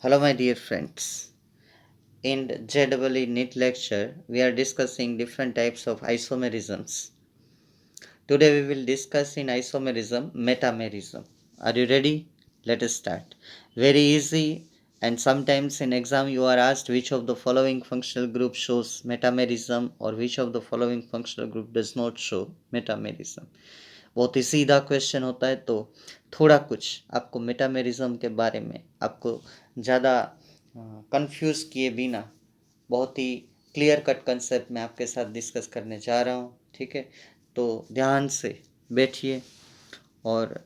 Hello, my dear friends. In the JEE NEET lecture, we are discussing different types of isomerisms. Today, we will discuss in isomerism metamerism. Are you ready? Let us start. Very easy, and sometimes in exam you are asked which of the following functional group shows metamerism or which of the following functional group does not show metamerism. बहुत ही सीधा question होता है, तो थोड़ा कुछ आपको metamerism के बारे में आपको ज़्यादा कंफ्यूज किए बिना बहुत ही क्लियर कट कंसेप्ट में आपके साथ डिस्कस करने जा रहा हूँ। ठीक है, तो ध्यान से बैठिए और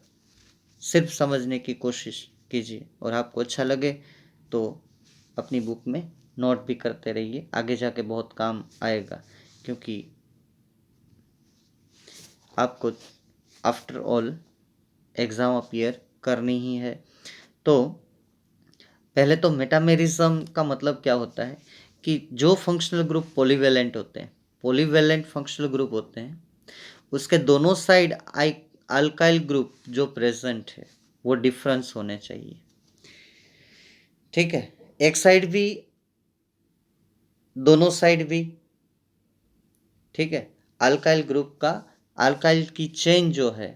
सिर्फ समझने की कोशिश कीजिए, और आपको अच्छा लगे तो अपनी बुक में नोट भी करते रहिए, आगे जाके बहुत काम आएगा, क्योंकि आपको आफ्टर ऑल एग्ज़ाम अपीयर करनी ही है। तो पहले तो मेटामेरिज्म का मतलब क्या होता है कि जो फंक्शनल ग्रुप पॉलीवेलेंट होते हैं, पॉलीवेलेंट फंक्शनल ग्रुप होते हैं, उसके दोनों साइड अल्काइल ग्रुप जो प्रेजेंट है वो डिफरेंस होने चाहिए। ठीक है, एक साइड भी, दोनों साइड भी। ठीक है, अल्काइल ग्रुप का, अल्काइल की चेन जो है,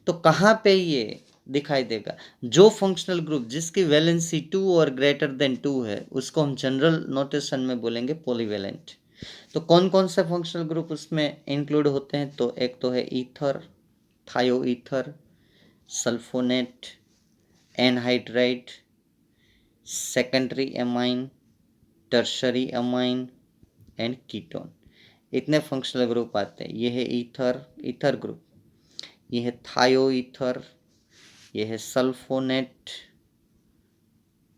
तो कहाँ पे ये दिखाई देगा? जो फंक्शनल ग्रुप जिसकी वैलेंसी 2 और ग्रेटर देन 2 है उसको हम जनरल नोटेशन में बोलेंगे पॉलीवेलेंट। तो कौन कौन से फंक्शनल ग्रुप उसमें इंक्लूड होते हैं? तो एक तो है ether, thioether, sulphonate, anhydride, secondary amine, tertiary amine and ketone. इतने फंक्शनल ग्रुप आते हैं। ये है ईथर, ईथर ग्रुप, ये है थायो ईथर, ये है सल्फोनेट,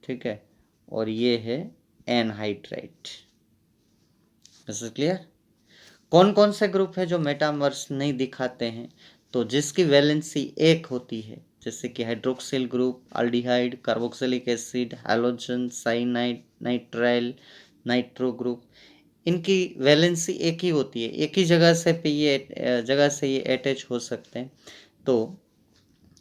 ठीक है, और ये है एनहाइड्राइड। This is clear? कौन कौन से ग्रुप है जो मेटामर्स नहीं दिखाते हैं? तो जिसकी वैलेंसी 1 होती है, जैसे कि hydroxyl group, aldehyde, carboxylic acid, halogen, cyanide, nitrile, nitro group, इनकी वैलेंसी 1 ही होती है, एक ही जगह से ये अटैच हो सकते हैं, तो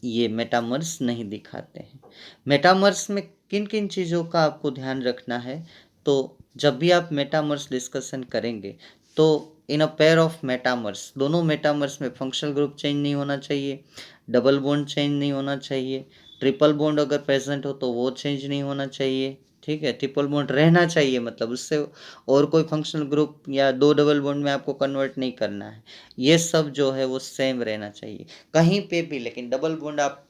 ये मेटामर्स नहीं दिखाते हैं। मेटामर्स में किन किन चीज़ों का आपको ध्यान रखना है? तो जब भी आप मेटामर्स डिस्कशन करेंगे तो इन अ पेयर ऑफ मेटामर्स, दोनों मेटामर्स में फंक्शनल ग्रुप चेंज नहीं होना चाहिए, डबल बॉन्ड चेंज नहीं होना चाहिए, ट्रिपल बॉन्ड अगर प्रेजेंट हो तो वो चेंज नहीं होना चाहिए। ठीक है, ट्रिपल बॉन्ड रहना चाहिए, मतलब उससे और कोई फंक्शनल ग्रुप या 2 डबल बॉन्ड में आपको कन्वर्ट नहीं करना है। ये सब जो है वो सेम रहना चाहिए कहीं पे भी, लेकिन डबल बॉन्ड आप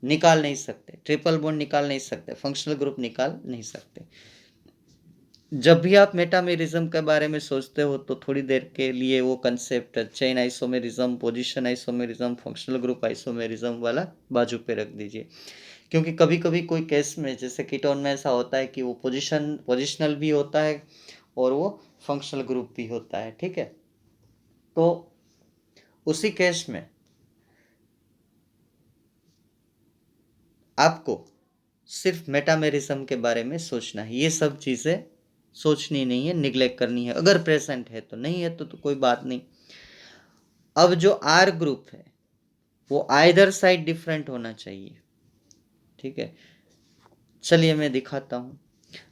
निकाल नहीं सकते, ट्रिपल बॉन्ड निकाल नहीं सकते, फंक्शनल ग्रुप निकाल नहीं सकते। जब भी आप मेटामेरिज्म के बारे में सोचते हो तो थोड़ी देर के लिए वो concept chain isomerism, position isomerism, functional group isomerism वाला बाजू पे रख दीजिए, क्योंकि कभी कभी कोई केस में, जैसे कीटोन में ऐसा होता है कि वो पोजिशनल भी होता है और वो फंक्शनल ग्रुप भी होता है। ठीक है, तो उसी केस में आपको सिर्फ मेटामेरिज्म के बारे में सोचना है, ये सब चीज़ें सोचनी नहीं है, निग्लेक्ट करनी है। अगर प्रेजेंट है तो, नहीं है तो कोई बात नहीं। अब जो आर ग्रुप है वो आइदर साइड डिफरेंट होना चाहिए। ठीक है, चलिए मैं दिखाता हूँ।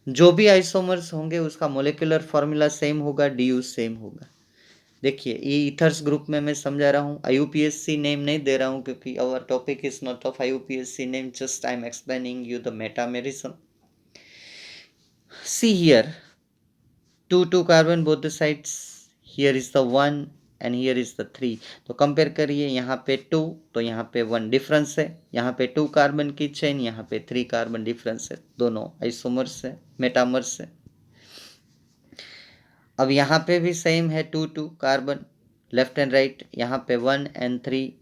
जो भी आइसोमर्स होंगे उसका मोलिकुलर फॉर्मूला सेम होगा, डी सेम होगा। देखिए, ये ईथर्स ग्रुप में मैं समझा रहा हूँ, IUPAC नेम नहीं दे रहा हूँ क्योंकि our topic is not of IUPAC name, just I am explaining you the metamerism. See here, 2 carbon both the sides, here is the 1 and here is the 3। तो कंपेयर करिए, यहाँ पे 2 तो यहाँ पे 1 डिफरेंस है, यहाँ पे 2 कार्बन की चेन, यहाँ पे 3 कार्बन डिफरेंस है, दोनों आइसोमर्स है, मेटामर्स है। अब यहाँ पे भी सेम है, 2 कार्बन लेफ्ट एंड राइट, यहाँ पे 1 and 3,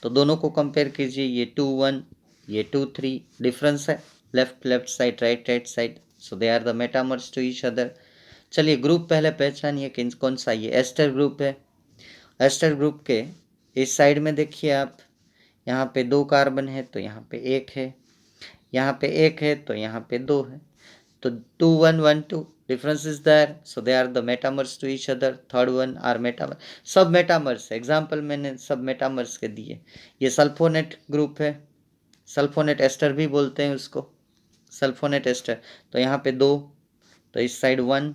तो दोनों को कंपेयर कीजिए, ये 2 1, ये 2 3, डिफरेंस है, left side, right side, so they are the metamers to each other. चलिए ग्रुप पहले पहचानिए कि कौन सा, ये एस्टर ग्रुप है। एस्टर ग्रुप के इस साइड में देखिए आप, यहाँ पे 2 कार्बन है तो यहाँ पे 1 है, यहाँ पे 1 है तो यहाँ पे 2 है, तो 2 1 1 2, difference is there, so they are the metamers to each other, third one are metamer, सब मेटामर्स, एग्जाम्पल मैंने सब मेटामर्स के दिए। ये सल्फोनेट ग्रुप है, सल्फोनेट एस्टर भी बोलते हैं उसको, सल्फोनेट एस्टर, तो यहाँ पे 2, तो इस साइड 1,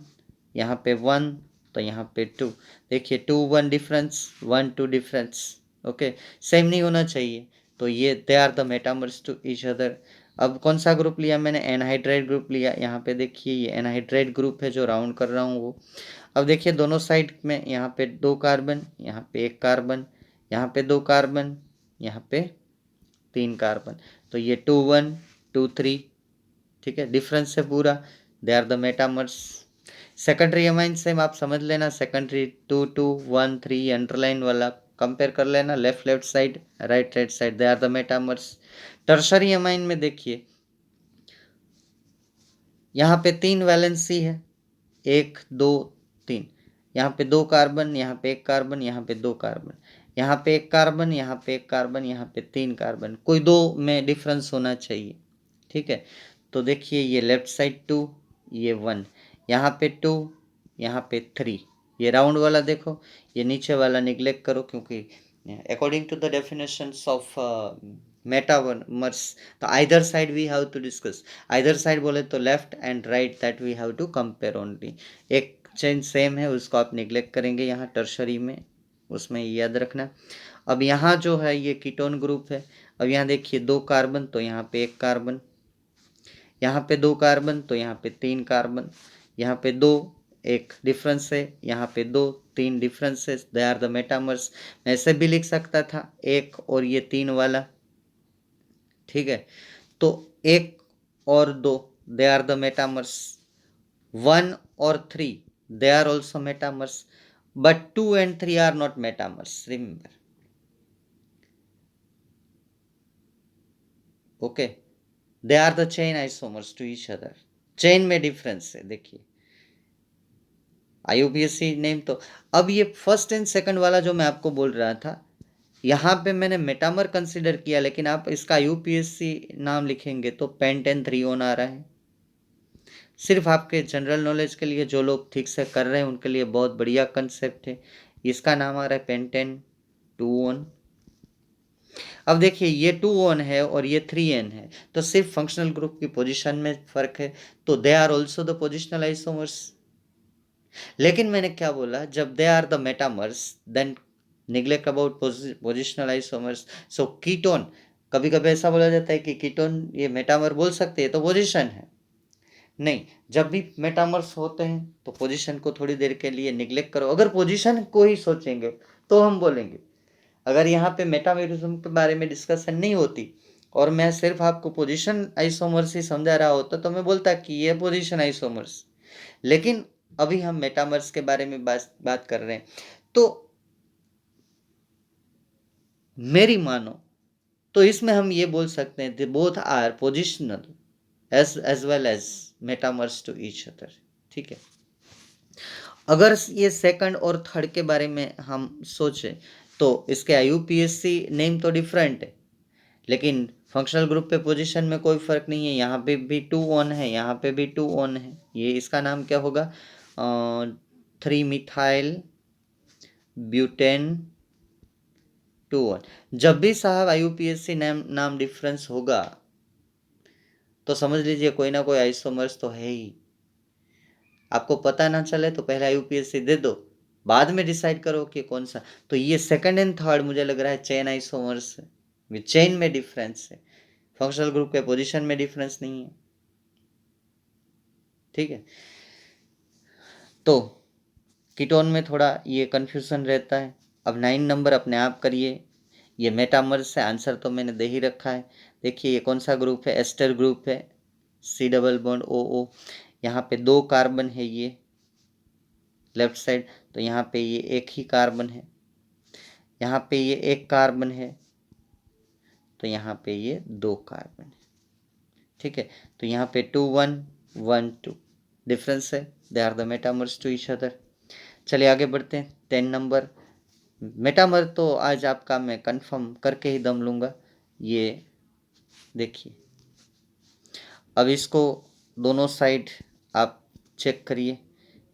यहाँ पे 1, तो यहाँ पे 2। देखिए 2 1 डिफरेंस, 1 2 डिफरेंस। ओके, सेम नहीं होना चाहिए, तो ये they are the metamers to each other. अब कौन सा ग्रुप लिया मैंने? एनहाइड्राइड ग्रुप लिया। यहाँ पे देखिए ये एनहाइड्राइड ग्रुप है जो राउंड कर रहा हूँ वो। अब देखिए दोनों साइड में यहाँ पे 2 कार्बन, यहाँ पे 1 कार्बन, यहाँ पे 2 कार्बन, यहाँ पे 3 कार्बन, तो ये 2 1 2 3, ठीक है, डिफरेंस है पूरा, they are the metamers. Secondary amine same आप समझ लेना, सेकेंडरी 2 2 1 3 अंडरलाइन वाला कंपेयर कर लेना, left side, right side, they are the metamers. Tertiary amine में देखिए यहाँ पे 3 वैलेंसी है, 1 2 3, यहाँ पे 2 कार्बन, यहाँ पे 1 कार्बन, यहाँ पे 2 कार्बन, यहाँ पे 1 कार्बन, यहाँ पे 1 कार्बन, यहाँ पे 3 कार्बन, कोई 2 में डिफरेंस होना चाहिए, ठीक है। तो देखिए ये लेफ्ट साइड 2, ये 1, यहाँ पे 2, यहाँ पे 3, ये राउंड वाला देखो, ये नीचे वाला निगलेक्ट करो, क्योंकि according to the definitions of metamers, तो either side we have to discuss, either side बोले तो left and right, that we have to compare only. एक चेन सेम है उसको आप निगलेक्ट करेंगे यहाँ टर्शरी में, उसमें याद रखना। अब यहाँ जो है ये कीटोन ग्रुप है। अब यहाँ देखिए 2 कार्बन, तो यहाँ पे 1 कार्बन, यहाँ पे 2 कार्बन, तो यहाँ पे 3 कार्बन, यहाँ पे 2 1 डिफरेंस है, यहाँ पे 2 3 differences, they are the metamers. मैं ऐसे भी लिख सकता था 1 और ये 3 वाला, ठीक है। तो 1 और 2 दे आर द मेटामर्स, 1 और 3 they are also metamers, but 2 and 3 are not metamers, remember. Okay, they are the chain isomers to each other. Chain में डिफरेंस है, देखिए IUPAC नेम। तो अब ये फर्स्ट एंड सेकंड वाला जो मैं आपको बोल रहा था, यहाँ पे मैंने मेटामर कंसिडर किया, लेकिन आप इसका IUPAC नाम लिखेंगे तो पेंटेन 3 आ रहा है। सिर्फ आपके जनरल नॉलेज के लिए, जो लोग ठीक से कर रहे हैं उनके लिए बहुत बढ़िया कंसेप्ट है। इसका नाम आ रहा है पेंटेन 2 अब देखिए ये 2 है और ये 3 है, तो सिर्फ फंक्शनल ग्रुप की पोजीशन में फर्क है, तो they are also the positional isomers. लेकिन मैंने क्या बोला, जब they are the metamers then neglect about positional isomers. So ketone, कभी कभी ऐसा बोला जाता है कि कीटोन ये मेटामर बोल सकते हैं तो पोजीशन है, नहीं, जब भी मेटामर्स होते हैं तो पोजीशन को थोड़ी देर के लिए निग्लेक्ट करो। अगर पोजीशन को ही सोचेंगे तो हम बोलेंगे, अगर यहाँ पे मेटामॉर्फिज्म के बारे में डिस्कशन नहीं होती और मैं सिर्फ आपको पोजीशन आइसोमर्स ही समझा रहा होता तो मैं बोलता कि ये पोजीशन आइसोमर्स। लेकिन अभी हम मेटामर्स के बारे में बात कर रहे हैं, तो मेरी मानो तो इसमें हम ये बोल सकते हैं both are positional as well as metamers to each other, ठीक है। अगर ये सेकंड और थर्ड के बारे में हम सोचें तो इसके IUPAC नेम तो डिफरेंट है, लेकिन फंक्शनल ग्रुप पे पोजीशन में कोई फर्क नहीं है। यहाँ पे भी 2 है, यहाँ पे भी 2 है। ये इसका नाम क्या होगा? 3-मिथाइल ब्यूटेन 2-1। जब भी साहब IUPAC नाम डिफरेंस होगा तो समझ लीजिए कोई ना कोई आइसोमर्स तो है ही। आपको पता ना चले तो पहले IUPAC दे दो, बाद में डिसाइड करो कि कौन सा। तो ये सेकंड एंड थर्ड मुझे लग रहा है चेन आइसोमर्स है, चेन में डिफरेंस है, फंक्शनल ग्रुप के पोजीशन में डिफरेंस नहीं है, ठीक है। तो कीटोन में थोड़ा ये कंफ्यूजन रहता है। अब 9 नंबर अपने आप करिए, ये मेटामर्स से आंसर तो मैंने दे ही रखा है। देखिए ये कौन सा ग्रुप है? एस्टर ग्रुप है, C++OO। यहाँ पे 2 कार्बन है ये लेफ्ट साइड, तो यहाँ पे ये 1 ही कार्बन है, यहाँ पे ये 1 कार्बन है, तो यहाँ पे ये 2 कार्बन है, ठीक है। तो यहाँ पे 2 1 1 2 डिफरेंस है, they are the metamers to each other. चलिए आगे बढ़ते हैं। 10 नंबर मेटामर तो आज आपका मैं कंफर्म करके ही दम लूँगा। ये देखिए, अब इसको दोनों साइड आप चेक करिए,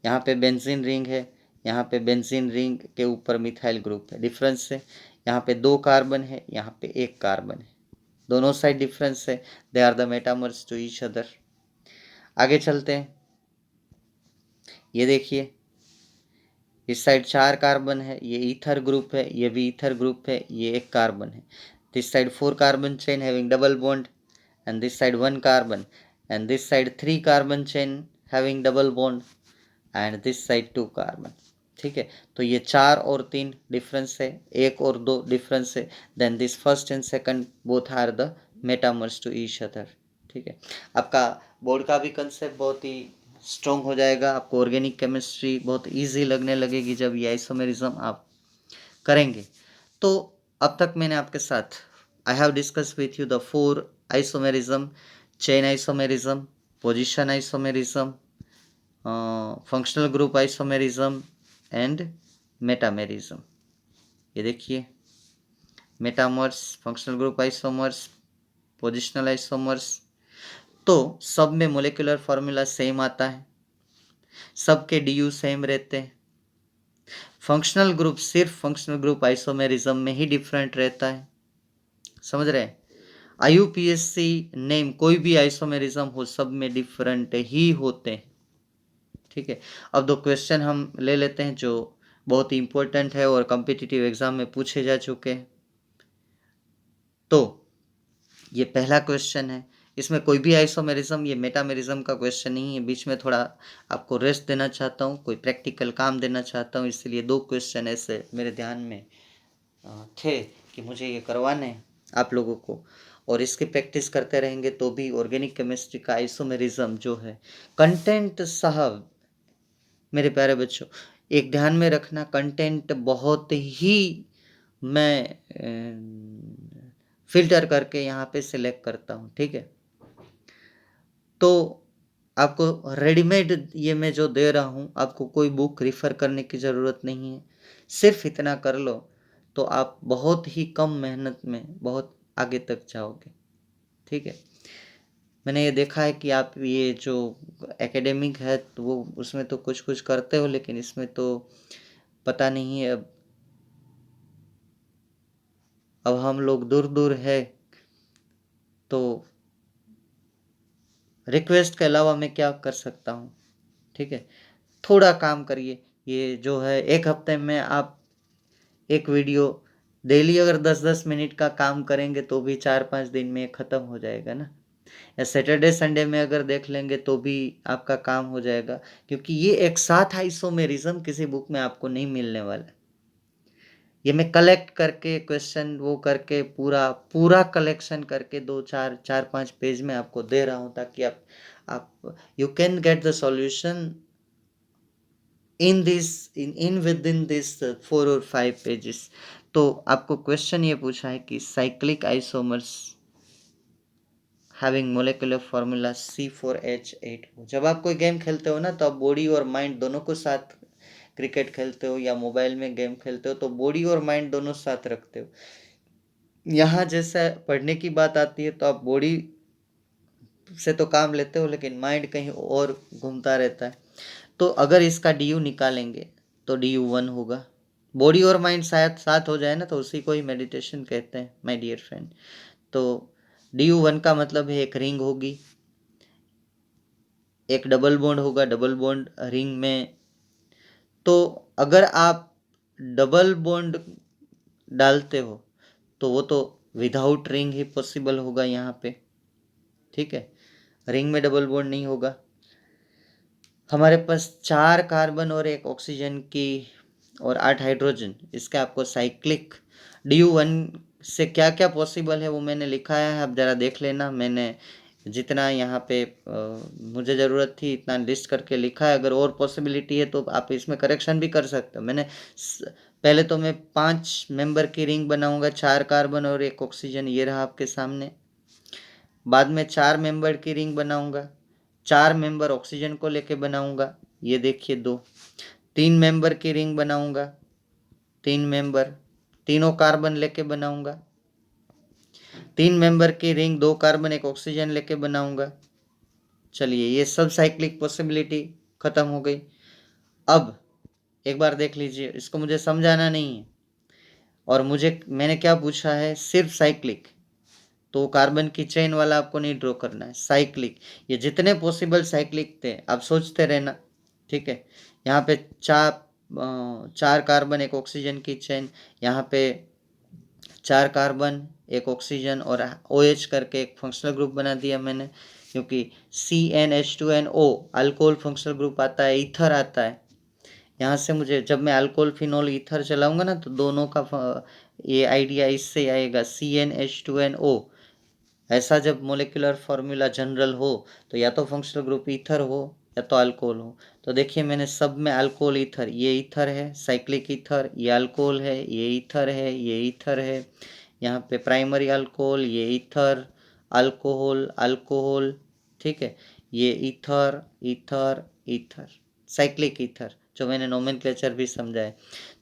यहाँ पे बेंजीन रिंग है, यहाँ पे बेंजीन रिंग के ऊपर मिथाइल ग्रुप है, डिफरेंस है। यहाँ पे 2 कार्बन है, यहाँ पे 1 कार्बन है, दोनों साइड डिफरेंस है, they are the metamers to each other. आगे चलते हैं, ये देखिए इस साइड 4 कार्बन है, ये ईथर ग्रुप है, ये भी ईथर ग्रुप है, ये एक कार्बन है. This side 4 carbon chain having double bond, and this side 1 carbon, and this side 3 carbon chain having double bond, and this side 2 carbon. ठीक है, तो ये 4 और 3 डिफरेंस है, 1 और 2 डिफरेंस है. Then this first and second both are the metamers to each other. ठीक है, आपका बोर्ड का भी कंसेप्ट बहुत ही स्ट्रॉन्ग हो जाएगा. आपको ऑर्गेनिक केमिस्ट्री बहुत इजी लगने लगेगी जब ये आइसोमेरिज्म आप करेंगे. तो अब तक मैंने आपके साथ I have discuss with you the 4 isomerism, chain isomerism, position isomerism, functional group isomerism and metamerism. ये देखिए metamers, functional group isomers, positional isomers, तो सब में मोलिकुलर फॉर्मूला सेम आता है, सबके DU सेम रहते हैं. फंक्शनल ग्रुप सिर्फ फंक्शनल ग्रुप आइसोमेरिज्म में ही डिफरेंट रहता है. समझ रहे हैं? IUPAC नेम कोई भी आइसोमेरिज्म हो, सब में डिफरेंट ही होते हैं. ठीक है, अब 2 क्वेश्चन हम ले लेते हैं जो बहुत ही इंपॉर्टेंट है और कॉम्पिटिटिव एग्जाम में पूछे जा चुके हैं. तो ये पहला क्वेश्चन है, इसमें कोई भी आइसोमेरिज्म, ये मेटामेरिज्म का क्वेश्चन नहीं है. बीच में थोड़ा आपको रेस्ट देना चाहता हूँ, कोई प्रैक्टिकल काम देना चाहता हूँ, इसलिए 2 क्वेश्चन ऐसे मेरे ध्यान में थे कि मुझे ये करवाने हैं आप लोगों को, और इसकी प्रैक्टिस करते रहेंगे तो भी ऑर्गेनिक केमिस्ट्री का आइसोमेरिज्म जो है कंटेंट साहब, मेरे प्यारे बच्चों एक ध्यान में रखना, कंटेंट बहुत ही मैं फिल्टर करके यहाँ पे सिलेक्ट करता हूँ. ठीक है, तो आपको रेडीमेड ये मैं जो दे रहा हूँ, आपको कोई बुक रिफ़र करने की ज़रूरत नहीं है. सिर्फ इतना कर लो तो आप बहुत ही कम मेहनत में बहुत आगे तक जाओगे. ठीक है, मैंने ये देखा है कि आप ये जो एकेडमिक है तो वो उसमें तो कुछ कुछ करते हो, लेकिन इसमें तो पता नहीं है. अब हम लोग दूर दूर है, तो रिक्वेस्ट के अलावा मैं क्या कर सकता हूँ. ठीक है, थोड़ा काम करिए. ये जो है 1 हफ्ते में आप एक वीडियो डेली अगर 10-10 मिनट का काम करेंगे तो भी 4-5 दिन में ख़त्म हो जाएगा ना. या सैटरडे संडे में अगर देख लेंगे तो भी आपका काम हो जाएगा, क्योंकि ये एक साथ आइसोमेरिज्म किसी बुक में आपको नहीं मिलने वाला. ये मैं कलेक्ट करके क्वेश्चन वो करके पूरा पूरा कलेक्शन करके 2-4-5 पेज में आपको दे रहा हूँ, ताकि आप you can get the solution in this in with in this 4 और 5 पेजेस. तो आपको क्वेश्चन ये पूछा है कि cyclic isomers having molecular formula C4H8O. जब आप कोई गेम खेलते हो ना, तो आप बॉडी और माइंड दोनों को साथ, क्रिकेट खेलते हो या मोबाइल में गेम खेलते हो, तो बॉडी और माइंड दोनों साथ रखते हो. यहाँ जैसे पढ़ने की बात आती है तो आप बॉडी से तो काम लेते हो, लेकिन माइंड कहीं और घूमता रहता है. तो अगर इसका DU निकालेंगे तो DU1 होगा. बॉडी और माइंड शायद साथ हो जाए ना, तो उसी को ही मेडिटेशन कहते हैं माय डियर फ्रेंड. तो DU1 का मतलब है एक रिंग होगी, एक डबल बॉन्ड होगा, डबल बॉन्ड रिंग में. तो अगर आप डबल बॉन्ड डालते हो तो वो तो विदाउट रिंग ही पॉसिबल होगा यहाँ पे. ठीक है, रिंग में डबल बॉन्ड नहीं होगा. हमारे पास 4 कार्बन और 1 ऑक्सीजन की और 8 हाइड्रोजन, इसका आपको साइक्लिक DU1 से क्या क्या पॉसिबल है वो मैंने लिखा है, आप ज़रा देख लेना. मैंने जितना यहाँ पे मुझे ज़रूरत थी इतना लिस्ट करके लिखा है. अगर और पॉसिबिलिटी है तो आप इसमें करेक्शन भी कर सकते हो. पहले तो मैं 5 मेंबर की रिंग बनाऊंगा, 4 कार्बन और 1 ऑक्सीजन, ये रहा आपके सामने. बाद में 4 मेंबर की रिंग बनाऊंगा, 4 मेंबर ऑक्सीजन को लेके बनाऊंगा, ये देखिए 2. 3 मेंबर की रिंग बनाऊंगा, 3 मेंबर, तीनों कार्बन लेके बनाऊंगा. 3 मेंबर की रिंग, 2 कार्बन 1 ऑक्सीजन लेके बनाऊंगा. चलिए, ये सब साइक्लिक पॉसिबिलिटी खत्म हो गई. अब एक बार देख लीजिए, इसको मुझे समझाना नहीं है, और मैंने क्या पूछा है, सिर्फ साइक्लिक. तो कार्बन की चेन वाला आपको नहीं ड्रॉ करना है, साइक्लिक। ये जितने पॉसिबल साइक्लिक थे आप सोचते रहना, ठीक है। यहाँ पे चार कार्बन एक ऑक्सीजन की चेन, यहाँ पे 4 कार्बन एक ऑक्सीजन और OH करके एक फंक्शनल ग्रुप बना दिया मैंने, क्योंकि CnH2nO अल्कोहल फंक्शनल ग्रुप आता है, ईथर आता है। यहाँ से मुझे जब मैं अल्कोहल फिनोल ईथर चलाऊंगा ना तो दोनों का ये आइडिया इससे आएगा, CnH2nO। ऐसा जब मोलिकुलर फॉर्मूला जनरल हो तो या तो फंक्शनल ग्रुप ईथर हो या तो अल्कोहल हो। तो देखिए मैंने सब में अल्कोहल ईथर, ये ईथर है, साइक्लिक ईथर, ये अल्कोहल है, ये ईथर है, ये ईथर है। यहाँ पे प्राइमरी अल्कोहल, ये ईथर, अल्कोहल अल्कोहल, ठीक है। ये ether ether ether, cyclic ether, जो मैंने नोमेनक्लेचर भी समझाया।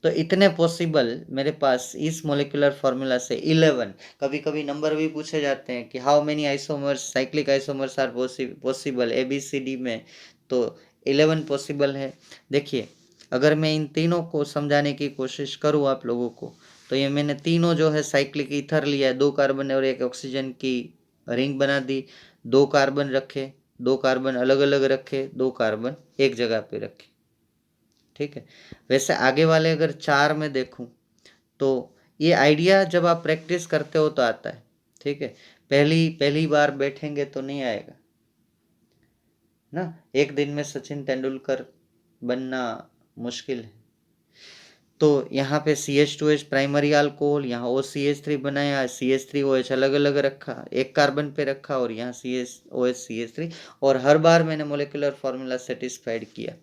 तो इतने पॉसिबल मेरे पास इस मोलिकुलर फॉर्मूला से 11। कभी कभी नंबर भी पूछे जाते हैं कि how many isomers, cyclic isomers are possible ABCD में, तो 11 पॉसिबल है। देखिए अगर मैं इन तीनों को समझाने की कोशिश करूँ आप लोगों को, तो ये मैंने तीनों जो है साइक्लिक ईथर लिया है, 2 कार्बन और एक ऑक्सीजन की रिंग बना दी, 2 कार्बन रखे, 2 कार्बन अलग अलग रखे, 2 कार्बन एक जगह पे रखे, ठीक है। वैसे आगे वाले अगर 4 में देखूं तो ये आइडिया जब आप प्रैक्टिस करते हो तो आता है, ठीक है। पहली बार बैठेंगे तो नहीं आएगा ना, एक दिन में सचिन तेंदुलकर बनना मुश्किल है। तो यहाँ पे CH2H प्राइमरी अल्कोहल, यहाँ OCH3 बनाया, CH3OH अलग अलग रखा, एक कार्बन पे रखा, और यहाँ CHOH CH3, और हर बार मैंने मोलिकुलर फॉर्मूला सेटिस्फाइड किया।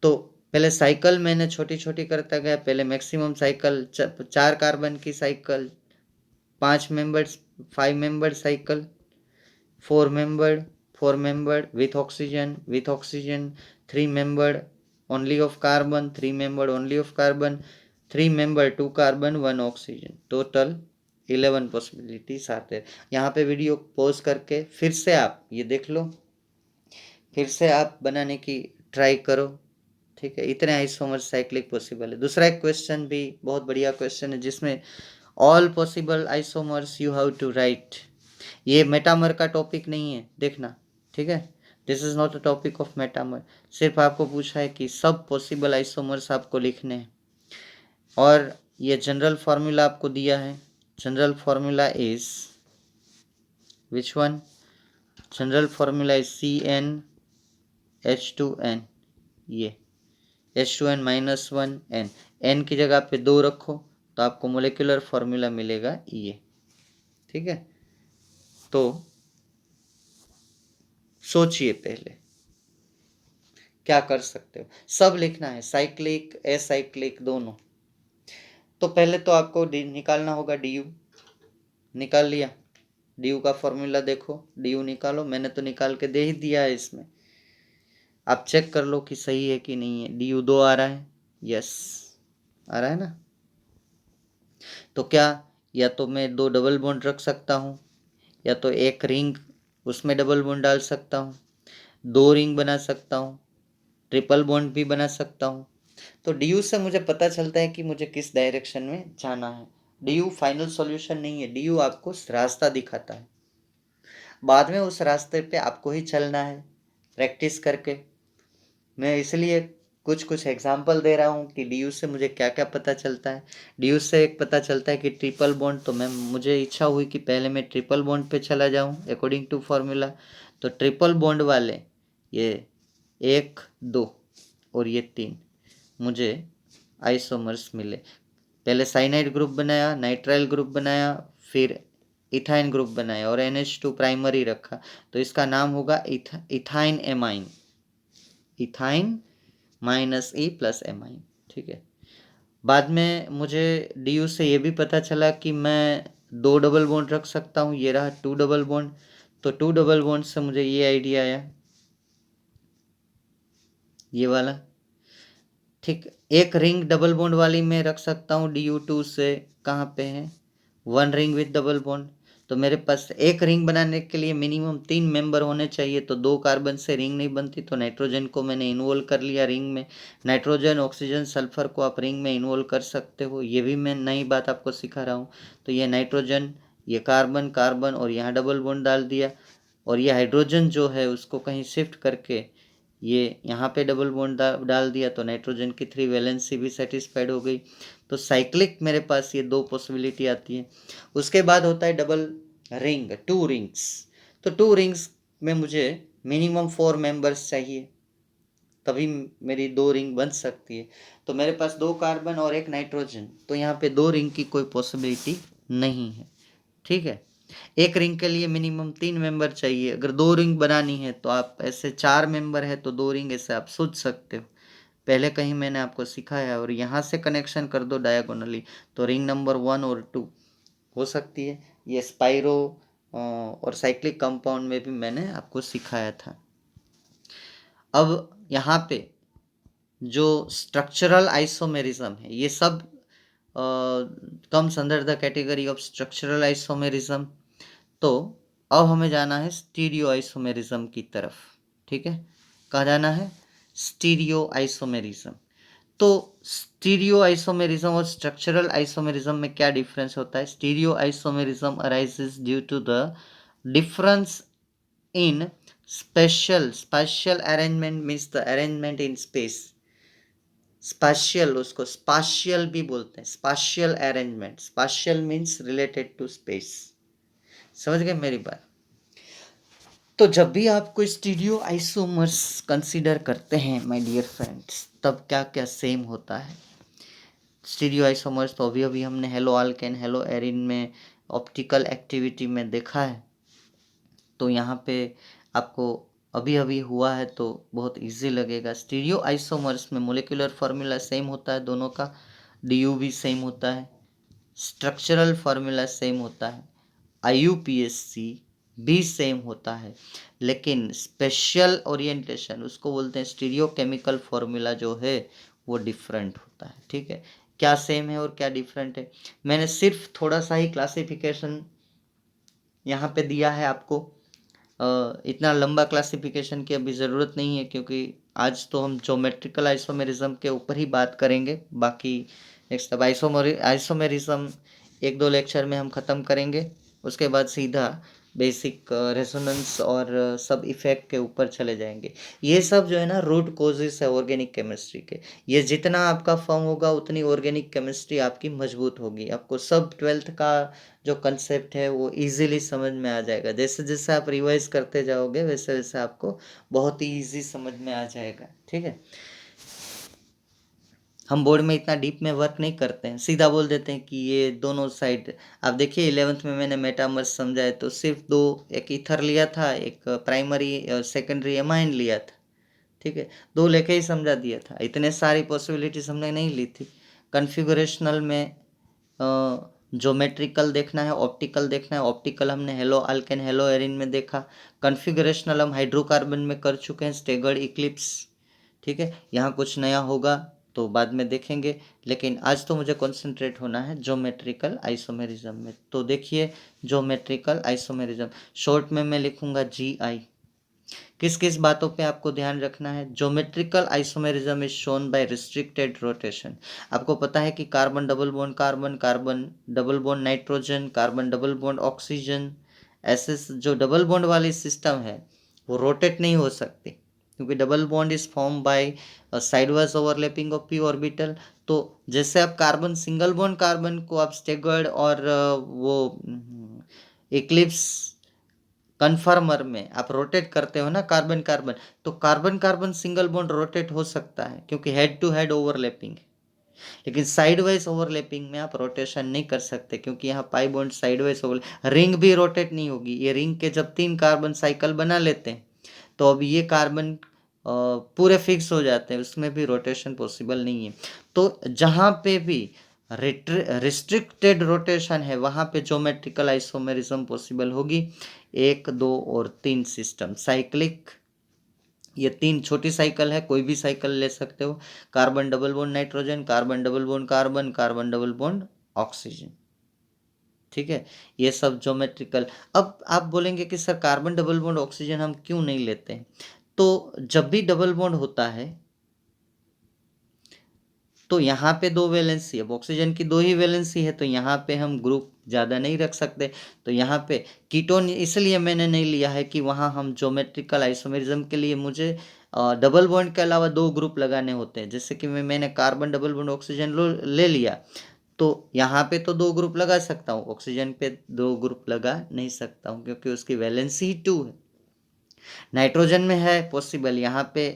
तो पहले साइकिल मैंने छोटी छोटी करता गया, पहले मैक्सिमम साइकिल 4 कार्बन की cycle, 5 members 5 member cycle, 4 membered with oxygen 3 membered only of carbon, 3 membered only of carbon, 3 member 2 carbon 1 oxygen, total 11 possibilities आते हैं। यहाँ पे वीडियो पॉज करके फिर से आप ये देख लो, फिर से आप बनाने की ट्राई करो, ठीक है। इतने आइसोमर्स साइक्लिक पॉसिबल है। दूसरा एक क्वेश्चन भी बहुत बढ़िया क्वेश्चन है, जिसमें all possible isomers you have to write. ये मेटामर का टॉपिक नहीं है, देखना, ठीक है। This is not a topic of metamer. सिर्फ आपको पूछा है कि सब पॉसिबल आइसोमर्स आपको लिखने हैं, और ये जनरल फार्मूला आपको दिया है। General formula is which one? General formula is CnH2n, ये H2n -1n, n की जगह पे 2 रखो तो आपको मोलिकुलर फॉर्मूला मिलेगा ये, ठीक है। तो सोचिए पहले क्या कर सकते हो, सब लिखना है, साइक्लिक एसाइक्लिक दोनों। तो पहले तो आपको निकालना होगा DU, निकाल लिया, DU का फॉर्मूला देखो, DU निकालो, मैंने तो निकाल के दे ही दिया है इसमें, आप चेक कर लो कि सही है कि नहीं है। DU 2 आ रहा है, यस आ रहा है ना। तो क्या, या तो मैं 2 डबल बॉन्ड रख सकता हूँ, या तो एक रिंग उसमें डबल बॉन्ड डाल सकता हूँ, 2 रिंग बना सकता हूँ, ट्रिपल बॉन्ड भी बना सकता हूँ। तो DU से मुझे पता चलता है कि मुझे किस डायरेक्शन में जाना है। DU फाइनल सॉल्यूशन नहीं है, DU आपको रास्ता दिखाता है, बाद में उस रास्ते पे आपको ही चलना है प्रैक्टिस करके। मैं इसलिए कुछ कुछ एग्जाम्पल दे रहा हूँ कि DU से मुझे क्या क्या पता चलता है। DU से एक पता चलता है कि ट्रिपल बॉन्ड, तो मुझे इच्छा हुई कि पहले मैं ट्रिपल बॉन्ड पे चला जाऊँ अकॉर्डिंग टू फॉर्मूला। तो ट्रिपल बॉन्ड वाले ये 1 2 और ये 3 मुझे आइसोमर्स मिले। पहले साइनाइड ग्रुप बनाया, नाइट्राइल ग्रुप बनाया, फिर इथाइन ग्रुप बनाया और NH2 प्राइमरी रखा, तो इसका नाम होगा ethyne amine, ethyne -E + amine, ठीक है। बाद में मुझे DU से ये भी पता चला कि मैं 2 डबल बॉन्ड रख सकता हूँ, ये रहा 2 डबल बॉन्ड। तो 2 डबल बॉन्ड से मुझे ये आइडिया आया, ये वाला, ठीक। एक रिंग डबल बॉन्ड वाली मैं रख सकता हूँ DU2 से, कहाँ पे है 1 रिंग विथ डबल बॉन्ड। तो मेरे पास एक रिंग बनाने के लिए मिनिमम 3 मेंबर होने चाहिए, तो 2 कार्बन से रिंग नहीं बनती, तो नाइट्रोजन को मैंने इन्वॉल्व कर लिया रिंग में। नाइट्रोजन ऑक्सीजन सल्फर को आप रिंग में इन्वॉल्व कर सकते हो, ये भी मैं नई बात आपको सिखा रहा हूँ। तो ये नाइट्रोजन ये कार्बन कार्बन और यहाँ डबल बॉन्ड डाल दिया, और ये हाइड्रोजन जो है उसको कहीं शिफ्ट करके ये यहाँ पे डबल बॉन्ड डाल दिया, तो नाइट्रोजन की 3 वैलेंसी भी सेटिस्फाइड हो गई। तो साइक्लिक मेरे पास ये 2 पॉसिबिलिटी आती है। उसके बाद होता है डबल रिंग, 2 रिंग्स। तो 2 रिंग्स में मुझे मिनिमम 4 मेंबर्स चाहिए, तभी मेरी 2 रिंग बन सकती है। तो मेरे पास 2 कार्बन और 1 नाइट्रोजन, तो यहाँ पे 2 रिंग की कोई पॉसिबिलिटी नहीं है। ठीक है, एक रिंग के लिए मिनिमम 3 मेंबर चाहिए। अगर 2 रिंग बनानी है तो आप ऐसे 4 मेंबर है तो 2 रिंग ऐसे आप सोच सकते हो, पहले कहीं मैंने आपको सिखाया। और यहाँ से कनेक्शन कर दो डायगोनली, तो रिंग नंबर 1 और 2 हो सकती है। ये स्पाइरो और साइक्लिक कंपाउंड में भी मैंने आपको सिखाया था। अब यहाँ पे जो स्ट्रक्चरल आइसोमेरिज्म है, ये सब comes under the category of structural isomerism. तो अब हमें जाना है स्टीरियो आइसोमेरिज्म की तरफ। ठीक है, कहाँ जाना है? Stereo isomerism. तो स्टीरियो आइसोमेरिज्म और स्ट्रक्चरल आइसोमेरिज्म में क्या डिफरेंस होता है? Stereo isomerism arises due to the difference in spatial arrangement, means the arrangement in space. Spatial, उसको स्पाशियल भी बोलते हैं, spatial arrangement. Spatial means related to space. समझ गए मेरी बात? तो जब भी आप कोई स्टीरियो आइसोमर्स कंसीडर करते हैं माय डियर फ्रेंड्स, तब क्या क्या सेम होता है? स्टीरियो आइसोमर्स तो अभी हमने हेलो आल्केन हेलो एरिन में ऑप्टिकल एक्टिविटी में देखा है। तो यहाँ पे आपको अभी हुआ है तो बहुत इजी लगेगा। स्टीरियो आइसोमर्स में मोलिकुलर फार्मूला सेम होता है दोनों का, डी भी सेम होता है, स्ट्रक्चरल फार्मूला सेम होता है, IUPAC भी सेम होता है, लेकिन स्पेशल ओरिएंटेशन, उसको बोलते हैं स्टीरियो केमिकल फार्मूला जो है वो डिफरेंट होता है। ठीक है, क्या सेम है और क्या डिफरेंट है, मैंने सिर्फ थोड़ा सा ही क्लासिफिकेशन यहाँ पे दिया है आपको। इतना लंबा क्लासिफिकेशन की अभी ज़रूरत नहीं है, क्योंकि आज तो हम ज्योमेट्रिकल आइसोमेरिज्म के ऊपर ही बात करेंगे। बाकी नेक्स्ट अब आइसोमेरिज्म 1-2 लेक्चर में हम ख़त्म करेंगे। उसके बाद सीधा बेसिक रेजोनेंस और सब इफेक्ट के ऊपर चले जाएंगे। ये सब जो है ना रूट कोजेस है ऑर्गेनिक केमिस्ट्री के। ये जितना आपका फॉर्म होगा उतनी ऑर्गेनिक केमिस्ट्री आपकी मजबूत होगी। आपको सब 12th का जो कंसेप्ट है वो इजीली समझ में आ जाएगा। जैसे जैसे आप रिवाइज करते जाओगे वैसे वैसे आपको बहुत ही ईजी समझ में आ जाएगा। ठीक है, हम बोर्ड में इतना डीप में वर्क नहीं करते हैं, सीधा बोल देते हैं कि ये दोनों साइड। आप देखिए 11th में मैंने मेटामर्स समझाया तो सिर्फ 2, एक ईथर लिया था, एक प्राइमरी सेकेंडरी एमाइन लिया था। ठीक है, 2 लेके ही समझा दिया था, इतने सारी पॉसिबिलिटीज हमने नहीं ली थी। कन्फिगुरेशनल में ज्योमेट्रिकल देखना है, ऑप्टिकल देखना है। ऑप्टिकल हमने हेलो आल्केन हेलो एरिन में देखा। कन्फिगुरेशनल हम हाइड्रोकार्बन में कर चुके हैं, स्टेगर्ड इक्लिप्स। ठीक है, यहाँ कुछ नया होगा तो बाद में देखेंगे, लेकिन आज तो मुझे कंसंट्रेट होना है ज्योमेट्रिकल आइसोमेरिज्म में। तो देखिए ज्योमेट्रिकल आइसोमेरिज्म शॉर्ट में मैं लिखूंगा GI। किस किस बातों पे आपको ध्यान रखना है? Geometrical isomerism is shown by restricted rotation. आपको पता है कि carbon double bond carbon, carbon double bond nitrogen, carbon double bond oxygen, ऐसे जो डबल बॉन्ड वाली सिस्टम है वो रोटेट नहीं हो सकती, क्योंकि double bond is form by sideways overlapping of p orbital. तो जैसे आप कार्बन सिंगल बॉन्ड कार्बन को आप स्टेगर्ड और वो इक्लिप्स कन्फर्मर में आप रोटेट करते हो ना कार्बन कार्बन, तो carbon carbon single bond rotate हो सकता है क्योंकि हेड टू हेड ओवरलैपिंग है। लेकिन साइडवाइज ओवरलैपिंग में आप रोटेशन नहीं कर सकते, क्योंकि यहाँ pi bond sideways over, ring भी रोटेट नहीं होगी। ये रिंग के जब 3 कार्बन साइकिल बना लेते हैं तो अब ये कार्बन पूरे फिक्स हो जाते हैं, उसमें भी रोटेशन पॉसिबल नहीं है। तो जहाँ पे भी रिस्ट्रिक्टेड रोटेशन है वहाँ पे ज्योमेट्रिकल आइसोमेरिज्म पॉसिबल होगी। 1, 2 और 3 सिस्टम साइक्लिक, ये 3 छोटी साइकिल है, कोई भी साइकिल ले सकते हो। Carbon double bond nitrogen, carbon double bond carbon, carbon double bond oxygen. ठीक है, ये सब ज्योमेट्रिकल। अब आप बोलेंगे कि sir carbon double bond oxygen हम क्यों नहीं लेते हैं? तो जब भी डबल बॉन्ड होता है तो यहाँ पे 2 वैलेंसी, अब ऑक्सीजन की 2 ही वैलेंसी है, तो यहाँ पे हम ग्रुप ज़्यादा नहीं रख सकते। तो यहाँ पे कीटोन इसलिए मैंने नहीं लिया है कि वहाँ हम ज्योमेट्रिकल आइसोमेरिज्म के लिए मुझे डबल बॉन्ड के अलावा 2 ग्रुप लगाने होते हैं। जैसे कि मैंने कार्बन डबल बॉन्ड ऑक्सीजन ले लिया, तो यहाँ पे तो 2 ग्रुप लगा सकता हूँ, ऑक्सीजन पे 2 ग्रुप लगा नहीं सकता हूँ क्योंकि उसकी वैलेंसी 2 है। नाइट्रोजन में है पॉसिबल, यहाँ पे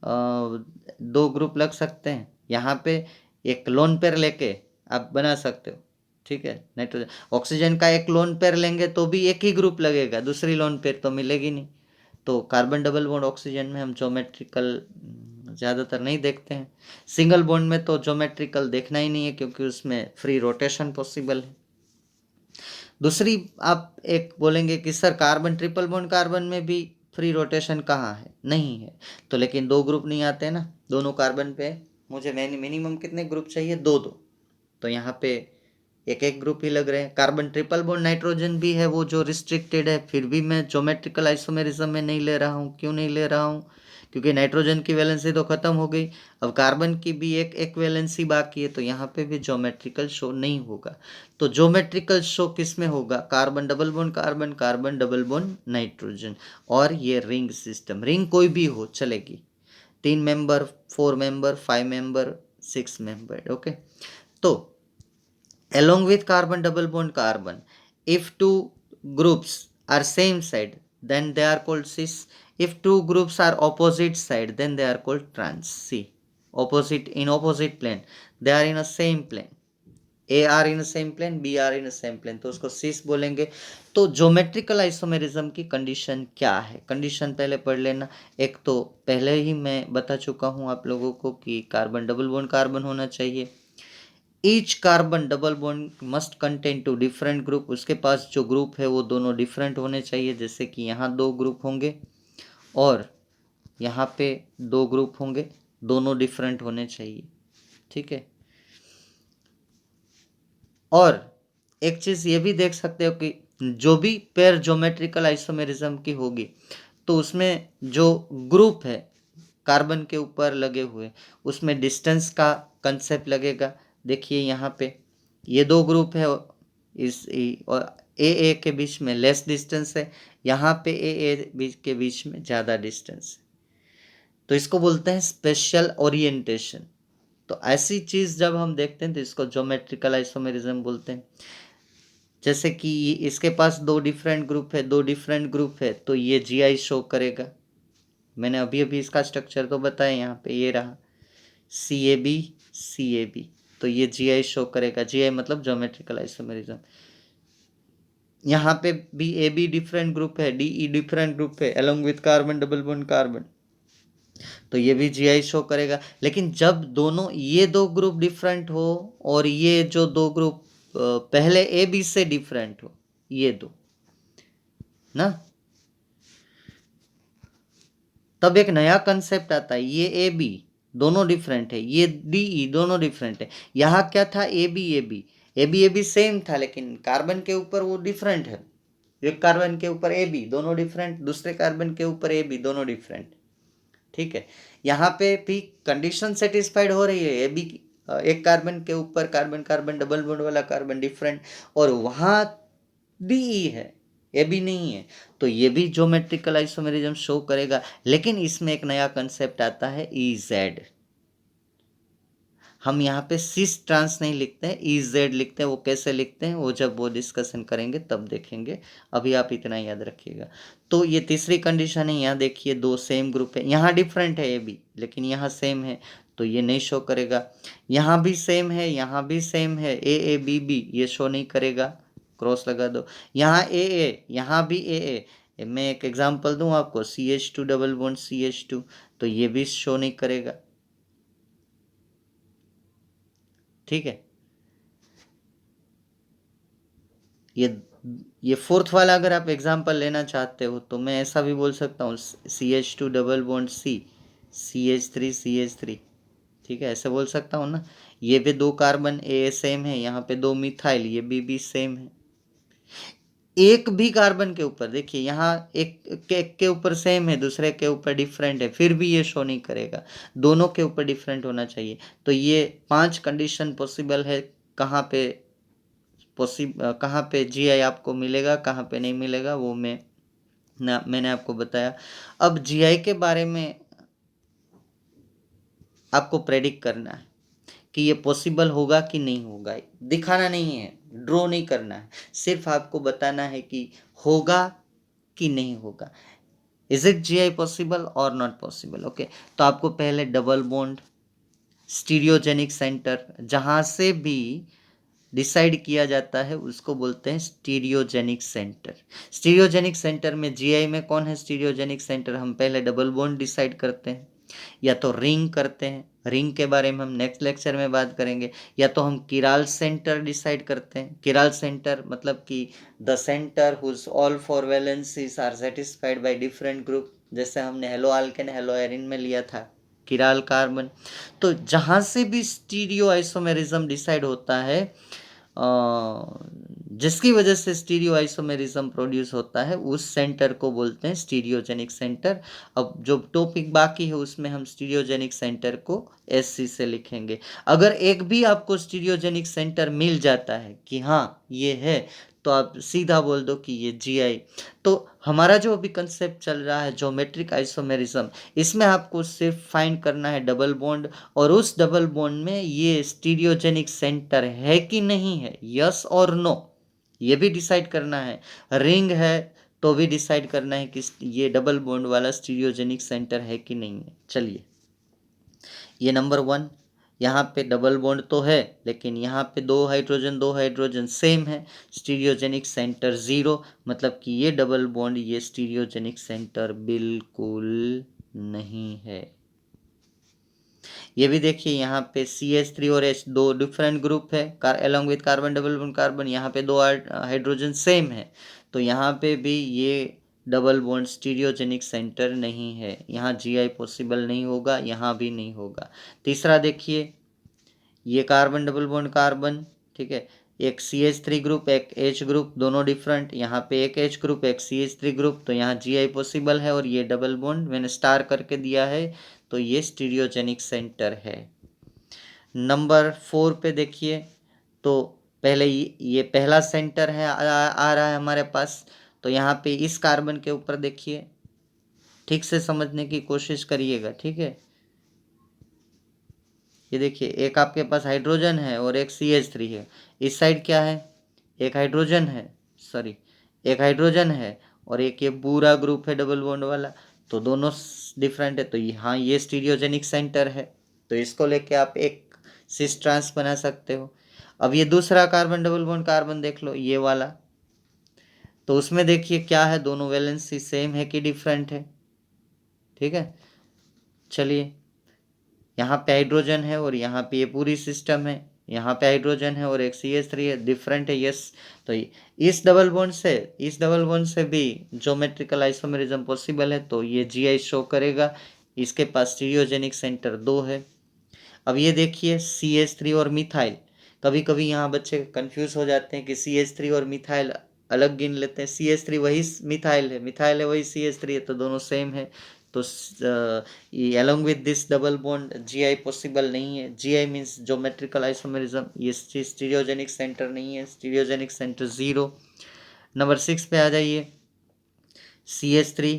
2 ग्रुप लग सकते हैं, यहाँ पे एक लोन पेयर लेके आप बना सकते हो, ठीक है। नाइट्रोजन ऑक्सीजन का एक लोन पेयर लेंगे तो भी एक ही ग्रुप लगेगा, दूसरी लोन पेयर तो मिलेगी नहीं। तो कार्बन डबल बॉन्ड ऑक्सीजन में हम ज्योमेट्रिकल ज़्यादातर नहीं देखते हैं। सिंगल बॉन्ड में तो ज्योमेट्रिकल देखना ही नहीं है क्योंकि उसमें फ्री रोटेशन पॉसिबल है। दूसरी आप एक बोलेंगे कि sir carbon triple bond carbon में भी फ्री रोटेशन कहाँ है, नहीं है। तो लेकिन 2 ग्रुप नहीं आते ना दोनों कार्बन पे, मुझे मिनिमम कितने ग्रुप चाहिए, 2 2। तो यहाँ पे एक एक ग्रुप ही लग रहे हैं। कार्बन ट्रिपल बॉन्ड नाइट्रोजन भी है वो जो रिस्ट्रिक्टेड है, फिर भी मैं ज्योमेट्रिकल आइसोमेरिज्म में नहीं ले रहा हूँ। क्यों नहीं ले रहा हूँ, क्योंकि नाइट्रोजन की वैलेंसी तो खत्म हो गई, अब कार्बन की भी एक वैलेंसी बाकी है, तो यहाँ पे भी ज्योमेट्रिकल शो नहीं होगा। तो ज्योमेट्रिकल शो किस में होगा, carbon double bond carbon, carbon double bond nitrogen. और ये रिंग सिस्टम, रिंग कोई भी हो चलेगी, 3 member, 4 member, 5 member, 6 member, okay. तो along with carbon double bond carbon, if two groups are same side then they are called cis. If two groups are opposite side then they are called trans. See, opposite, in opposite plane, they are in a same plane, A are in same plane, B are in same plane, तो उसको सिस बोलेंगे। तो geometrical isomerism की condition क्या है, condition पहले पढ़ लेना। एक तो पहले ही मैं बता चुका हूँ आप लोगों को कि कार्बन डबल बॉन्ड कार्बन होना चाहिए। Each carbon double bond must contain two different group, उसके पास जो ग्रुप है वो दोनों डिफरेंट होने चाहिए। जैसे कि यहाँ 2 ग्रुप होंगे और यहाँ पे 2 ग्रुप होंगे, दोनों डिफरेंट होने चाहिए, ठीक है। और एक चीज़ ये भी देख सकते हो कि जो भी पेयर ज्योमेट्रिकल आइसोमेरिज्म की होगी तो उसमें जो ग्रुप है कार्बन के ऊपर लगे हुए, उसमें डिस्टेंस का कंसेप्ट लगेगा। देखिए यहाँ पे ये 2 ग्रुप है, और ए के बीच में लेस डिस्टेंस है, यहाँ पे ए के बीच में ज़्यादा डिस्टेंस है, तो इसको बोलते हैं स्पेशल ओरिएंटेशन। तो ऐसी चीज़ जब हम देखते हैं तो इसको ज्योमेट्रिकल आइसोमेरिज्म बोलते हैं। जैसे कि इसके पास 2 डिफरेंट ग्रुप है, 2 डिफरेंट ग्रुप है, तो ये जीआई शो करेगा। मैंने अभी अभी इसका स्ट्रक्चर तो बताया, यहाँ पे ये रहा सी ए बी, तो ये जीआई शो करेगा। जीआई मतलब ज्योमेट्रिकल आइसोमेरिज्म। यहाँ पे भी ए बी डिफरेंट ग्रुप है, डी ई डिफरेंट ग्रुप है along with carbon double bond carbon, तो ये भी जीआई शो करेगा। लेकिन जब दोनों ये 2 ग्रुप डिफरेंट हो और ये जो 2 ग्रुप पहले ए बी से डिफरेंट हो, ये 2 ना, तब एक नया कंसेप्ट आता है। ये ए बी दोनों डिफरेंट है, ये डी ई दोनों डिफरेंट है। यहाँ क्या था, ए बी सेम था लेकिन कार्बन के ऊपर वो डिफरेंट है। एक कार्बन के ऊपर ए बी दोनों डिफरेंट, दूसरे कार्बन के ऊपर ए बी दोनों डिफरेंट, ठीक है। यहाँ पे भी कंडीशन सेटिस्फाइड हो रही है, ए बी एक कार्बन के ऊपर कार्बन कार्बन डबल बॉन्ड वाला कार्बन डिफरेंट, और वहाँ डी ई है, ए बी नहीं है, तो ये भी ज्योमेट्रिकल आइसोमेरिज्म शो करेगा। लेकिन इसमें एक नया कंसेप्ट आता है ई जेड। हम यहाँ पे सिस ट्रांस नहीं लिखते हैं, ई जेड लिखते हैं। वो कैसे लिखते हैं वो जब वो डिस्कशन करेंगे तब देखेंगे, अभी आप इतना याद रखिएगा। तो ये तीसरी कंडीशन है, यहाँ देखिए 2 सेम ग्रुप है, यहाँ डिफरेंट है ए बी लेकिन यहाँ सेम है, तो ये नहीं शो करेगा। यहाँ भी सेम है, यहाँ भी सेम है, ए बी बी, ये शो नहीं करेगा, क्रॉस लगा दो। यहाँ यहाँ भी मैं एक एग्जांपल दूं आपको, CH2 डबल बॉन्ड CH2, तो ये भी शो नहीं करेगा, ठीक है। ये फोर्थ वाला अगर आप एग्जांपल लेना चाहते हो तो मैं ऐसा भी बोल सकता हूँ, CH2 डबल बॉन्ड CH3, ठीक है, ऐसे बोल सकता हूँ ना। ये भी 2 कार्बन ए सेम है, यहाँ पे 2 मिथाइल, ये भी सेम है। एक भी कार्बन के ऊपर, देखिए यहाँ एक के ऊपर सेम है, दूसरे के ऊपर डिफरेंट है, फिर भी ये शो नहीं करेगा, दोनों के ऊपर डिफरेंट होना चाहिए। तो ये 5 कंडीशन पॉसिबल है। कहाँ पे कहाँ पे जीआई आपको मिलेगा, कहाँ पे नहीं मिलेगा, वो मैंने आपको बताया। अब जीआई के बारे में आपको प्रेडिक्ट करना है कि ये पॉसिबल होगा कि नहीं होगा। दिखाना नहीं है, ड्रॉ नहीं करना है, सिर्फ आपको बताना है कि होगा कि नहीं होगा। इज इट जीआई पॉसिबल और नॉट पॉसिबल? ओके, तो आपको पहले डबल बॉन्ड, स्टीरियोजेनिक सेंटर, जहां से भी डिसाइड किया जाता है उसको बोलते हैं स्टीरियोजेनिक सेंटर। स्टीरियोजेनिक सेंटर में, जीआई में कौन है स्टीरियोजेनिक सेंटर? हम पहले डबल बॉन्ड डिसाइड करते हैं, या तो रिंग करते हैं, रिंग के बारे में हम नेक्स्ट लेक्चर में बात करेंगे, या तो हम किराल सेंटर डिसाइड करते हैं। किराल सेंटर मतलब कि the center whose all four valencies are satisfied by different group, जैसे हमने हेलो आल्केन हेलो एरिन में लिया था किराल कार्बन। तो जहां से भी स्टीरियो आइसोमेरिज्म डिसाइड होता है, जिसकी वजह से स्टीरियो आइसोमेरिज्म प्रोड्यूस होता है, उस सेंटर को बोलते हैं स्टीरियोजेनिक सेंटर। अब जो टॉपिक बाकी है उसमें हम स्टीरियोजेनिक सेंटर को एससी से लिखेंगे। अगर एक भी आपको स्टीरियोजेनिक सेंटर मिल जाता है कि हाँ ये है, तो आप सीधा बोल दो कि ये जीआई। तो हमारा जो अभी कंसेप्ट चल रहा है ज्योमेट्रिक आइसोमेरिज्म, इसमें आपको सिर्फ फाइंड करना है डबल बॉन्ड, और उस डबल बॉन्ड में ये स्टीरियोजेनिक सेंटर है कि नहीं है, यस और नो, ये भी डिसाइड करना है। रिंग है तो भी डिसाइड करना है कि ये डबल बॉन्ड वाला स्टीरियोजेनिक सेंटर है कि नहीं है। चलिए, ये नंबर 1, यहाँ पे डबल बॉन्ड तो है लेकिन यहाँ पे दो हाइड्रोजन सेम है, स्टीरियोजेनिक सेंटर 0, मतलब कि ये डबल बॉन्ड, ये स्टीरियोजेनिक सेंटर बिल्कुल नहीं है। ये भी देखिए, यहाँ पे CH3 और H दो डिफरेंट ग्रुप है, along with carbon double bond carbon, यहाँ पे दो हाइड्रोजन सेम है, तो यहाँ पे भी ये डबल बॉन्ड स्टीरियोजेनिक सेंटर नहीं है, यहाँ जीआई पॉसिबल नहीं होगा, यहाँ भी नहीं होगा। तीसरा देखिए, ये कार्बन डबल बॉन्ड कार्बन, ठीक है, एक CH3 ग्रुप एक H ग्रुप, दोनों डिफरेंट, यहाँ पे एक H ग्रुप एक CH3 ग्रुप, तो यहाँ जीआई पॉसिबल है, और ये डबल बॉन्ड मैंने स्टार करके दिया है, तो ये स्टीरियोजेनिक सेंटर है। नंबर 4 पे देखिए, तो पहले ये पहला सेंटर है, आ रहा है हमारे पास, तो यहाँ पे इस कार्बन के ऊपर देखिए, ठीक से समझने की कोशिश करिएगा, ठीक है। ये देखिए, एक आपके पास हाइड्रोजन है और एक CH3 है, इस साइड क्या है, एक हाइड्रोजन है, सॉरी एक हाइड्रोजन है, और एक ये पूरा ग्रुप है डबल बॉन्ड वाला, तो दोनों डिफरेंट है, तो हाँ ये स्टीरियोजेनिक सेंटर है, तो इसको लेके आप एक सिस ट्रांस बना सकते हो। अब ये दूसरा कार्बन डबल बॉन्ड कार्बन देख लो, ये वाला, तो उसमें देखिए क्या है, दोनों वैलेंसी सेम है कि डिफरेंट है, ठीक है। चलिए, यहाँ पे हाइड्रोजन है और यहाँ पे ये पूरी सिस्टम है, यहाँ पे हाइड्रोजन है और एक CH3 है, डिफरेंट है, यस। तो इस डबल बॉन्ड से भी ज्योमेट्रिकल आइसोमेरिज्म पॉसिबल है, तो ये जीआई शो करेगा, इसके पास स्टीरियोजेनिक सेंटर 2 है। अब ये देखिए, CH3 और मिथाइल, कभी कभी यहाँ बच्चे कंफ्यूज हो जाते हैं कि CH3 और मिथाइल अलग गिन लेते हैं, CH3 वही मिथाइल है वही CH3 है, तो दोनों सेम है, तो along with this double bond GI possible नहीं है। GI मीन्स ज्योमेट्रिकल आइसोमेरिज्म, ये स्टीरियोजेनिक सेंटर नहीं है, स्टीरियोजेनिक सेंटर 0। नंबर 6 पे आ जाइए, CH3,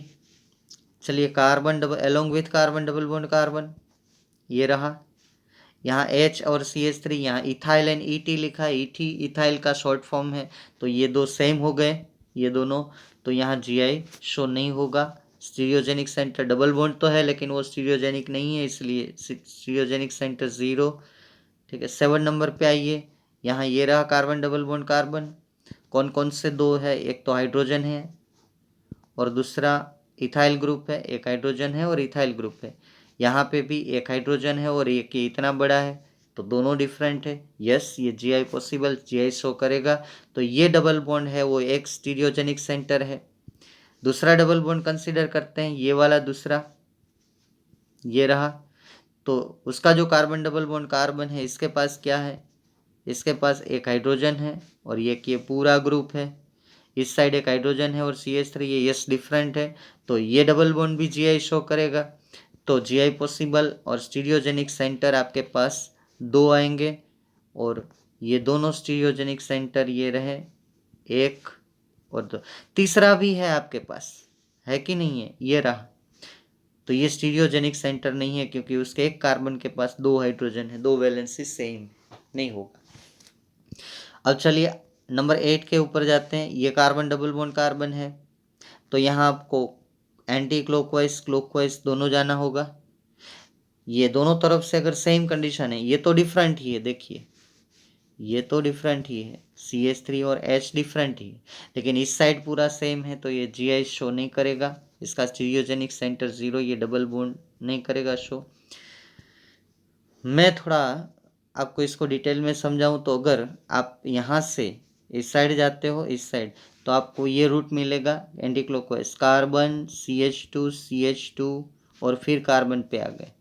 चलिए carbon double along with carbon double bond carbon, ये रहा, यहाँ H और CH3, यहाँ इथाइल एंड ET लिखा है, ET इथाइल का शॉर्ट फॉर्म है, तो ये दो सेम हो गए ये दोनों, तो यहाँ GI शो नहीं होगा। स्टीरियोजेनिक सेंटर डबल बॉन्ड तो है लेकिन वो स्टीरियोजेनिक नहीं है, इसलिए स्टीरियोजेनिक सेंटर 0, ठीक है। 7 नंबर पे आइए, यहाँ ये रहा कार्बन डबल बॉन्ड कार्बन, कौन कौन से दो है, एक तो हाइड्रोजन है और दूसरा इथाइल ग्रुप है, एक हाइड्रोजन है और इथाइल ग्रुप है, यहाँ पे भी एक हाइड्रोजन है और एक ये इतना बड़ा है, तो दोनों डिफरेंट है, यस ये जीआई पॉसिबल, जीआई शो करेगा। तो ये डबल बॉन्ड है वो एक स्टीरियोजेनिक सेंटर है। दूसरा डबल बॉन्ड कंसीडर करते हैं, ये वाला दूसरा, ये रहा, तो उसका जो कार्बन डबल बॉन्ड कार्बन है, इसके पास क्या है, इसके पास एक हाइड्रोजन है और ये पूरा ग्रुप है, इस साइड एक हाइड्रोजन है और CH3, ये यस डिफरेंट है, तो ये डबल बॉन्ड भी GI शो करेगा। तो GI पॉसिबल और स्टीरियोजेनिक सेंटर आपके पास 2 आएंगे, और ये दोनों स्टीरियोजेनिक सेंटर ये रहे 1 और 2। तीसरा भी है आपके पास, है कि नहीं है, ये रहा। तो ये स्टीरियोजेनिक सेंटर नहीं है, क्योंकि उसके एक कार्बन के पास 2 हाइड्रोजन है, 2 वैलेंसी सेम नहीं होगा। अब चलिए नंबर 8 के ऊपर जाते हैं। ये कार्बन डबल बॉन्ड कार्बन है, तो यहाँ आपको एंटी क्लॉकवाइज क्लॉकवाइज दोनों जाना होगा। ये दोनों तरफ से अगर सेम कंडीशन है, ये तो डिफरेंट ही है, देखिए ये तो डिफरेंट ही है, CH3 और H डिफरेंट ही है, लेकिन इस साइड पूरा सेम है, तो ये GI शो नहीं करेगा। इसका स्टीरियोजेनिक सेंटर 0, ये डबल बॉन्ड नहीं करेगा शो। मैं थोड़ा आपको इसको डिटेल में समझाऊं, तो अगर आप यहाँ से इस साइड जाते हो, इस साइड, तो आपको ये रूट मिलेगा anti clockwise, carbon CH2 CH2 और फिर कार्बन पे आ गए।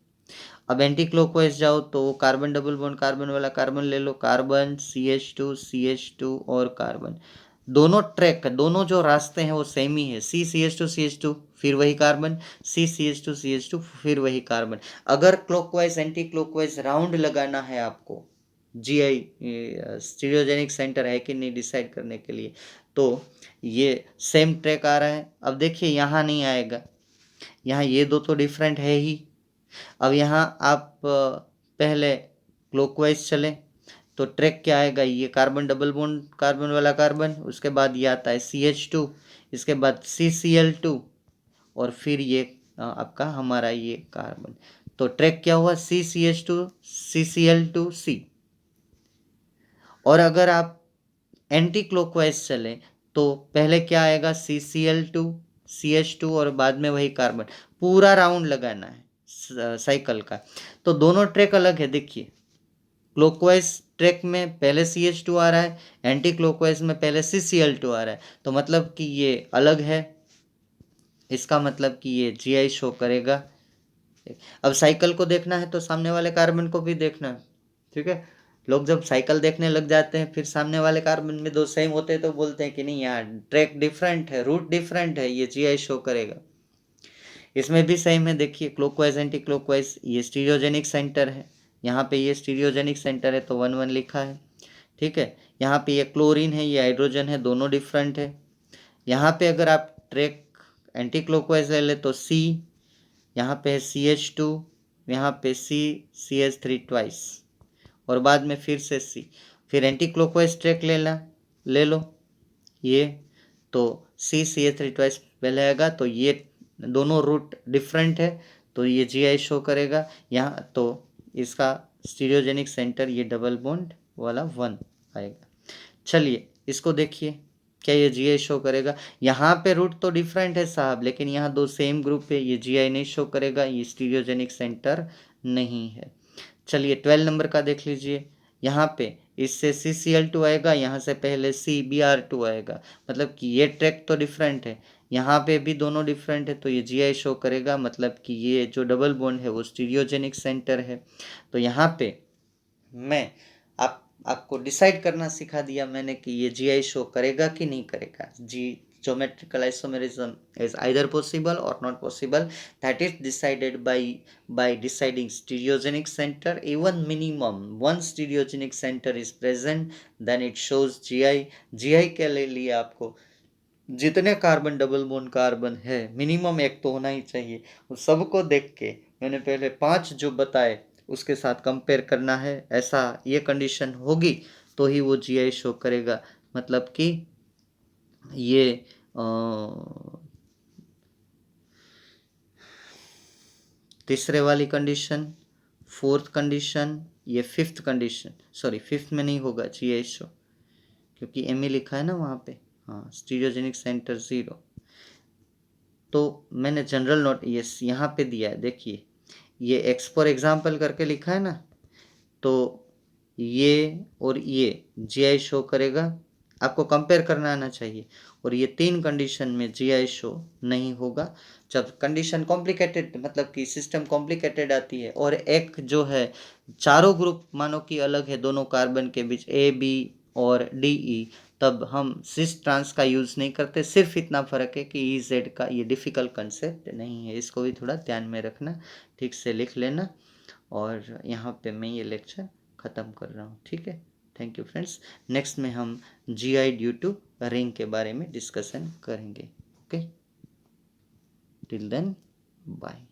अब एंटी क्लॉकवाइज जाओ तो कार्बन डबल बॉन्ड कार्बन वाला कार्बन ले लो, कार्बन CH2 CH2 और कार्बन, दोनों ट्रैक, दोनों जो रास्ते हैं वो सेम ही है, CH2 CH2 फिर वही कार्बन, CH2 CH2 फिर वही कार्बन। अगर क्लॉकवाइज एंटी क्लॉकवाइज राउंड लगाना है आपको, GI स्टीरियोजेनिक सेंटर है कि नहीं डिसाइड करने के लिए, तो ये सेम ट्रैक आ रहा है। अब देखिए यहाँ नहीं आएगा, यहाँ ये दो तो डिफरेंट है ही। अब यहाँ आप पहले क्लॉकवाइज चलें, तो ट्रैक क्या आएगा, ये कार्बन डबल बॉन्ड कार्बन वाला कार्बन, उसके बाद ये आता है CH2, इसके बाद CCl2, और फिर ये आपका हमारा ये कार्बन। तो ट्रैक क्या हुआ, CCH2 CCl2 C। और अगर आप एंटी क्लॉकवाइज चलें, तो पहले क्या आएगा, CCl2 CH2 और बाद में वही कार्बन, पूरा राउंड लगाना है साइकिल का। तो दोनों ट्रैक अलग है, देखिए क्लॉकवाइज ट्रैक में पहले CH2 आ रहा है, एंटी क्लॉकवाइज में पहले CCl2 आ रहा है, तो मतलब कि ये अलग है, इसका मतलब कि ये GI शो करेगा। अब साइकिल को देखना है तो सामने वाले कार्बन को भी देखना है, ठीक है। लोग जब साइकिल देखने लग जाते हैं, फिर सामने वाले कार्बन में दो सेम होते हैं, तो बोलते हैं कि नहीं यार ट्रैक डिफरेंट है, रूट डिफरेंट है, ये GI शो करेगा। इसमें भी सेम है, देखिए क्लॉकवाइज एंटी क्लॉकवाइज, ये स्टीरियोजेनिक सेंटर है, यहाँ पे ये स्टीरियोजेनिक सेंटर है तो 1 1 लिखा है, ठीक है। यहाँ पे ये क्लोरीन है, ये हाइड्रोजन है, दोनों डिफरेंट है। यहाँ पे अगर आप ट्रैक एंटी क्लॉकवाइज ले ले तो C, यहाँ पे है CH2, यहाँ पे CH3 ट्वाइस, और बाद में फिर से C, फिर एंटी क्लॉकवाइज ट्रैक ले लो ये, तो CH3 ट्वाइस पहले आएगा, तो ये दोनों रूट डिफरेंट है, तो ये GI शो करेगा। यहाँ तो इसका स्टीरियोजेनिक सेंटर ये डबल बॉन्ड वाला 1 आएगा। चलिए इसको देखिए, क्या ये GI शो करेगा, यहाँ पे रूट तो डिफरेंट है साहब, लेकिन यहाँ दो सेम ग्रुप है, ये GI नहीं शो करेगा, ये स्टीरियोजेनिक सेंटर नहीं है। चलिए 12 नंबर का देख लीजिए, यहाँ पे इससे CCl2 आएगा, यहाँ से पहले CBr2 आएगा, मतलब कि ये ट्रैक तो डिफरेंट है, यहाँ पे भी दोनों डिफरेंट है, तो ये GI शो करेगा, मतलब कि ये जो डबल बॉन्ड है वो स्टीरियोजेनिक सेंटर है। तो यहाँ पे मैं आपको डिसाइड करना सिखा दिया मैंने कि ये GI शो करेगा कि नहीं करेगा। Geometrical isomerism is either possible or not possible, that is decided by deciding stereogenic center. Even minimum one stereogenic center is present, then it shows GI के लिए आपको जितने कार्बन डबल बॉन्ड कार्बन है minimum एक तो होना ही चाहिए, उस सबको देख के मैंने पहले 5 जो बताए उसके साथ कंपेयर करना है, ऐसा ये कंडीशन होगी तो ही वो GI शो करेगा। मतलब कि ये तीसरे वाली कंडीशन, फोर्थ कंडीशन, ये फिफ्थ कंडीशन, सॉरी फिफ्थ में नहीं होगा GI शो, क्योंकि ME लिखा है ना वहाँ पे, हाँ स्टीरियोजेनिक सेंटर 0। तो मैंने जनरल नोट ये यहाँ पे दिया है, देखिए ये एक्स फॉर एग्जाम्पल करके लिखा है ना, तो ये और ये GI शो करेगा, आपको कंपेयर करना आना चाहिए। और ये 3 कंडीशन में GI शो नहीं होगा। जब कंडीशन कॉम्प्लिकेटेड, मतलब कि सिस्टम कॉम्प्लिकेटेड आती है, और एक जो है चारों ग्रुप मानो कि अलग है दोनों कार्बन के बीच, A B और DE, तब हम सिस ट्रांस का यूज़ नहीं करते। सिर्फ इतना फ़र्क है कि ई जेड का ये डिफ़िकल्ट कंसेप्ट नहीं है, इसको भी थोड़ा ध्यान में रखना, ठीक से लिख लेना। और यहाँ पे मैं ये लेक्चर ख़त्म कर रहा हूँ, ठीक है। Thank you friends. नेक्स्ट में हम GI ड्यू टू रिंग के बारे में डिस्कशन करेंगे। Okay, till then bye.